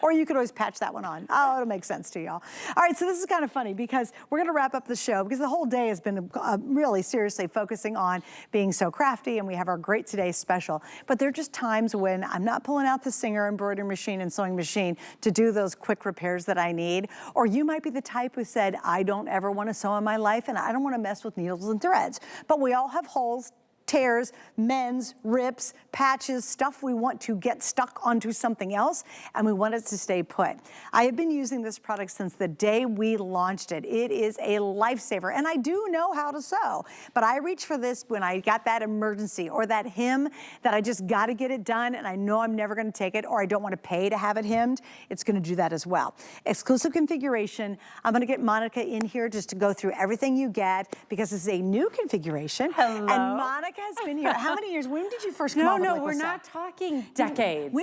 Or you could always patch that one on. Oh, it'll make sense to y'all. All right, so this is kind of funny because we're gonna wrap up the show because the whole day has been really seriously focusing on being so crafty, and we have our Great Today special. But there are just times when I'm not pulling out the Singer embroidery machine and sewing machine to do those quick repairs that I need. Or you might be the type who said, I don't ever wanna sew in my life and I don't wanna mess with needles and threads. But we all have holes, tears, mends, rips, patches, stuff we want to get stuck onto something else, and we want it to stay put. I have been using this product since the day we launched it. It is a lifesaver, and I do know how to sew, but I reach for this when I got that emergency or that hem that I just gotta get it done and I know I'm never gonna take it or I don't wanna pay to have it hemmed. It's gonna do that as well. Exclusive configuration. I'm gonna get Monica in here just to go through everything you get because this is a new configuration. Hello. And Monica has been here. How many years? When did you first come on with Liqui Sew? No, we're not talking decades.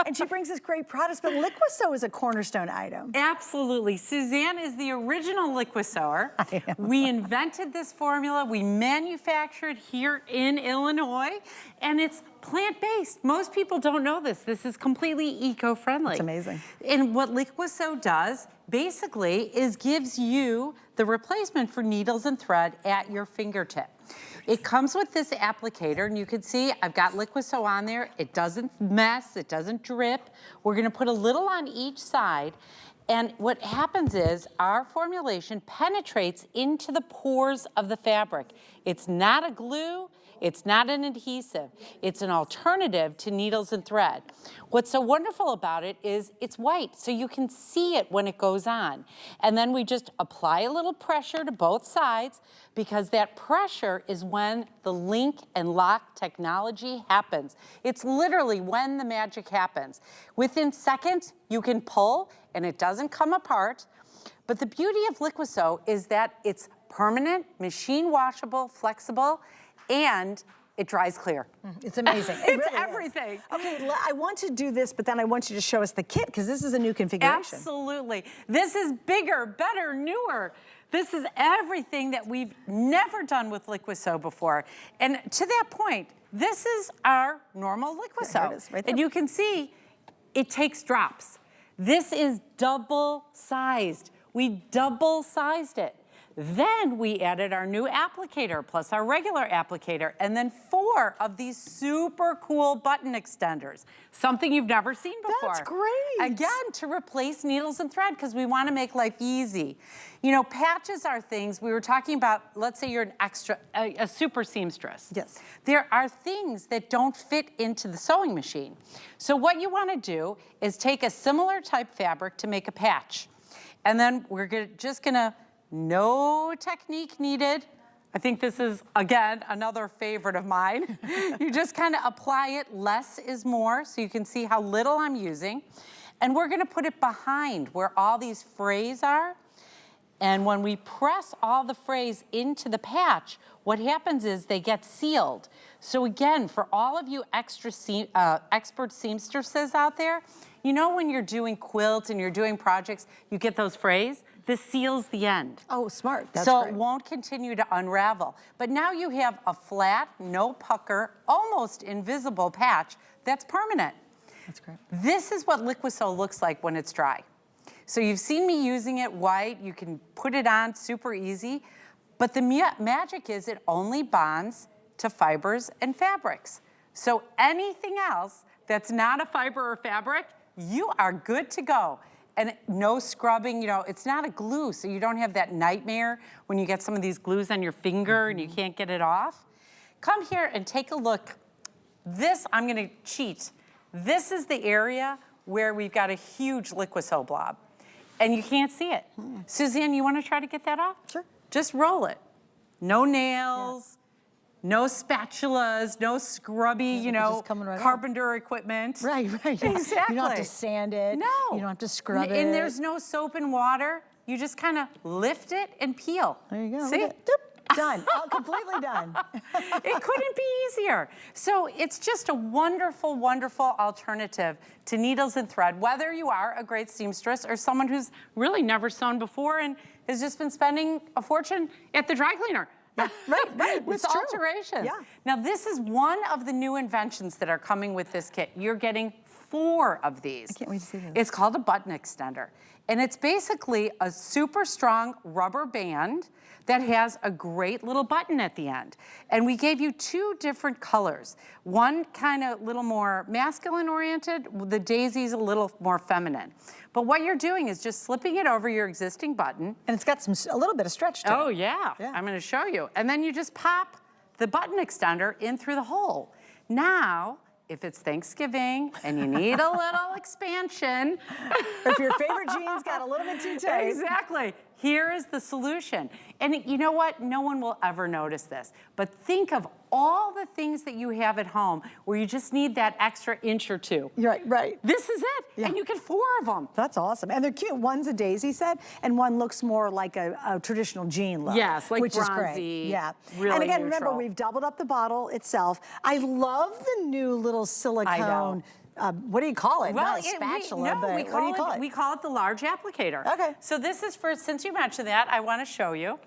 And she brings us great products, but Liqui Sew is a cornerstone item. Absolutely. Suzanne is the original Liqui Sewer. We invented this formula. We manufacture it here in Illinois, and it's plant-based. Most people don't know this. This is completely eco-friendly. It's amazing. And what Liqui Sew does, basically, is gives you the replacement for needles and thread at your fingertip. It comes with this applicator, and you can see I've got Liqui Sew on there. It doesn't mess, it doesn't drip. We're gonna put a little on each side, and what happens is our formulation penetrates into the pores of the fabric. It's not a glue, it's not an adhesive. It's an alternative to needles and thread. What's so wonderful about it is it's white, so you can see it when it goes on. And then we just apply a little pressure to both sides because that pressure is when the link and lock technology happens. It's literally when the magic happens. Within seconds, you can pull and it doesn't come apart. But the beauty of Liqui Sew is that it's permanent, machine washable, flexible, and it dries clear. It's amazing. It's really everything. Is. Okay, I want to do this, but then I want you to show us the kit because this is a new configuration. Absolutely. This is bigger, better, newer. This is everything that we've never done with Liqui Sew before. And to that point, this is our normal Liqui Sew. It is, right there. And you can see it takes drops. This is double-sized. We double-sized it. Then we added our new applicator plus our regular applicator and then 4 of these super cool button extenders. Something you've never seen before. That's great. Again, to replace needles and thread because we want to make life easy. You know, patches are things, we were talking about, let's say you're a super seamstress. Yes. There are things that don't fit into the sewing machine. So what you want to do is take a similar type fabric to make a patch. And then we're just gonna no technique needed. I think this is, again, another favorite of mine. You just kind of apply it, less is more, so you can see how little I'm using. And we're gonna put it behind where all these frays are. And when we press all the frays into the patch, what happens is they get sealed. So again, for all of you expert seamstresses out there, you know when you're doing quilts and you're doing projects, you get those frays? This seals the end. Oh, smart. That's so great. It won't continue to unravel. But now you have a flat, no pucker, almost invisible patch that's permanent. That's great. This is what Liqui Sew looks like when it's dry. So you've seen me using it white. You can put it on super easy. But the magic is it only bonds to fibers and fabrics. So anything else that's not a fiber or fabric, you are good to go. And no scrubbing, you know, it's not a glue, so you don't have that nightmare when you get some of these glues on your finger and you can't get it off. Come here and take a look. This, I'm gonna cheat. This is the area where we've got a huge Liqui Sew blob. And you can't see it. Suzanne, you wanna try to get that off? Sure. Just roll it. No nails. No spatulas, no scrubby, you know, carpenter equipment. Right, right. Yeah. Exactly. You don't have to sand it. No. You don't have to scrub it. And there's no soap and water. You just kind of lift it and peel. There you go. See? Done. Completely done. It couldn't be easier. So it's just a wonderful, wonderful alternative to needles and thread, whether you are a great seamstress or someone who's really never sewn before and has just been spending a fortune at the dry cleaner. Right, with it's true. alterations. Yeah. Now this is one of the new inventions that are coming with this kit. You're getting 4 of these. I can't wait to see this. It's called a button extender. And it's basically a super strong rubber band that has a great little button at the end. And we gave you 2 different colors. One kind of little more masculine oriented, the daisy's a little more feminine. But what you're doing is just slipping it over your existing button. And it's got a little bit of stretch to it. Oh yeah, I'm gonna show you. And then you just pop the button extender in through the hole. Now, if it's Thanksgiving and you need a little expansion. If your favorite jeans got a little bit too tight. Exactly. Here is the solution. And you know what? No one will ever notice this. But think of all the things that you have at home where you just need that extra inch or 2. Right. This is it. Yeah. And you get 4 of them. That's awesome. And they're cute. One's a daisy set, and one looks more like a traditional jean look. Yes, like which bronzy, is great. Yeah. really and again, neutral. remember, we've doubled up the bottle itself. I love the new little silicone. What do you call it? Not a spatula, but what do you call it? We call it the large applicator. Okay. So this is for, since you mentioned that, I want to show you.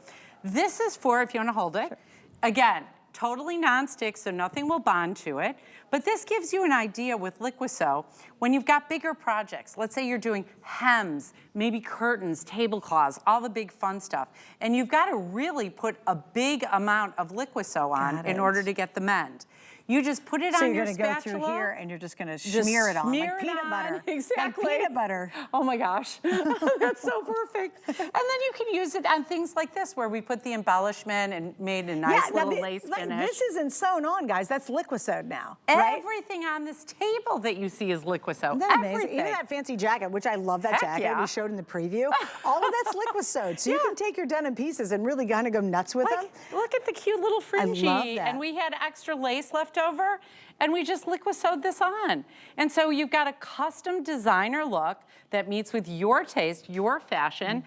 This is for, if you want to hold it, again, totally non-stick, so nothing will bond to it. But this gives you an idea with Liqui Sew, when you've got bigger projects, let's say you're doing hems, maybe curtains, tablecloths, all the big fun stuff, and you've got to really put a big amount of Liqui Sew on in order to get the mend. You just put it on your spatula. So you're going to go through here and you're just going to smear it on like peanut butter. Exactly. Like peanut butter. Oh my gosh, that's so perfect. And then you can use it on things like this where we put the embellishment and made a nice little lace finish. This isn't sewn on, guys. That's Liqui Sewed now, right? Everything on this table that you see is Liqui Sew. Isn't that amazing? Even that fancy jacket, which I love that jacket we showed in the preview. All of that's Liqui Sewed. So you can take your denim pieces and really kind of go nuts with them. Look at the cute little fringy. I love that. And we had extra lace left over, and we just Liqui Sewed this on. And so you've got a custom designer look that meets with your taste, your fashion,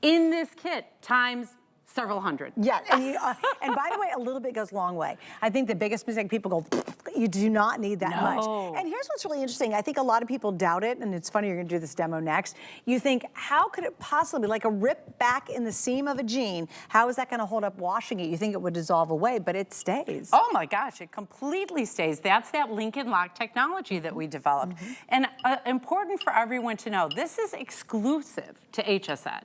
in this kit times several hundred. Yeah, and by the way, a little bit goes a long way. I think the biggest mistake, people go, you do not need that much. And here's what's really interesting. I think a lot of people doubt it, and it's funny, you're gonna do this demo next. You think, how could it possibly, like a rip back in the seam of a jean, how is that gonna hold up washing it? You think it would dissolve away, but it stays. Oh my gosh, it completely stays. That's that link and lock technology that we developed. And important for everyone to know, this is exclusive to HSN.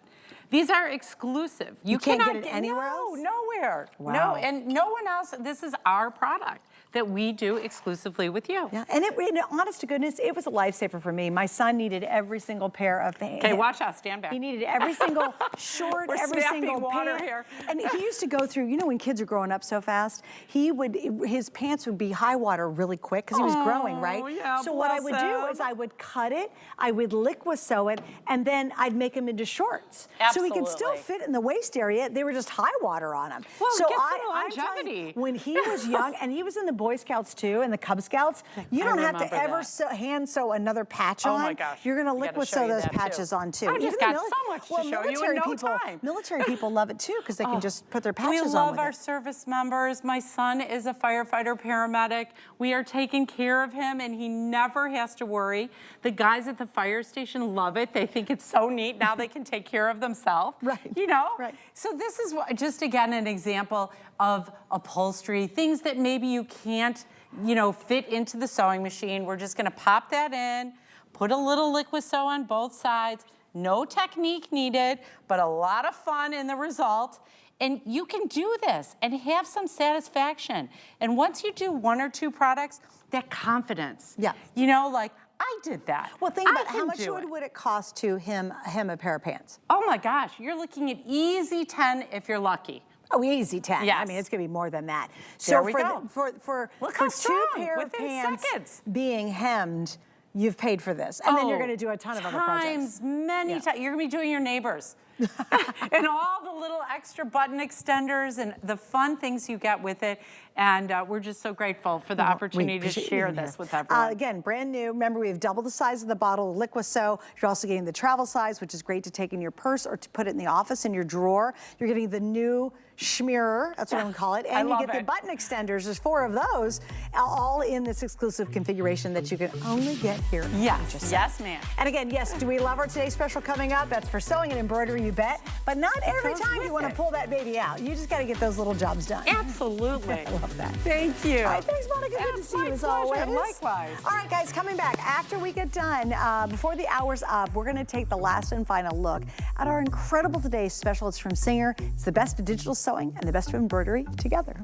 These are exclusive. You can't cannot get it anywhere else? Nowhere. Wow. No, and no one else. This is our product that we do exclusively with you. Yeah, and honest to goodness, it was a lifesaver for me. My son needed every single pair of pants. Okay, watch out, stand back. He needed every single short, every single water pant. here. And he used to go through, you know, when kids are growing up so fast, his pants would be high water really quick because he was growing, right? Yeah, so what I would do is I would cut it, I would Liqui Sew it, and then I'd make them into shorts. Absolutely. So he could still fit in the waist area. They were just high water on him. Well, so it gets I'm some telling longevity. you, when he was young, and he was in the Boy Scouts too, and the Cub Scouts, you don't have to ever hand sew another patch on. Oh my gosh. You're gonna I gotta Liqui show Sew you those that, too. patches on too. I just got so much to show you in no time. Military people love it too because they can just put their patches on We love with our it. service members. My son is a firefighter paramedic. We are taking care of him and he never has to worry. The guys at the fire station love it. They think it's so neat. Now they can take care of themselves. Right. You know? Right. So this is just again an example of upholstery, things that maybe you can't, you know, fit into the sewing machine. We're just gonna pop that in, put a little Liqui Sew on both sides. No technique needed, but a lot of fun in the result. And you can do this and have some satisfaction. And once you do 1 or 2 products, that confidence. Yeah. You know, like, I did that. Well, think about I how can much do it. would it cost to him a pair of pants? Oh my gosh, you're looking at easy 10 if you're lucky. Oh, easy 10. Yes. I mean, it's gonna be more than that. There So we for go. Look how 2 strong, pair of within pants seconds. being hemmed, you've paid for this. And then you're gonna do a ton of other projects. Many times. You're gonna be doing your neighbors. And all the little extra button extenders and the fun things you get with it. And we're just so grateful for the opportunity to share this with everyone. Again, brand new. Remember, we have double the size of the bottle of Liqui Sew. You're also getting the travel size, which is great to take in your purse or to put it in the office in your drawer. You're getting the new schmearer, that's what I'm gonna call it. And you get the button extenders. There's 4 of those, all in this exclusive configuration that you can only get here. Yes, yes, ma'am. And again, yes, do we love our today's special coming up? That's for sewing and embroidery. you bet. But not every goes time you with want to it. pull that baby out. You just got to get those little jobs done. Absolutely. I love that. Thank you. All right, thanks, Monica. Good to It's see my you as pleasure. always. Likewise. All right, guys, coming back after we get done, before the hour's up, we're going to take the last and final look at our incredible today's special. It's from Singer. It's the best of digital sewing and the best of embroidery together.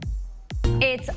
It's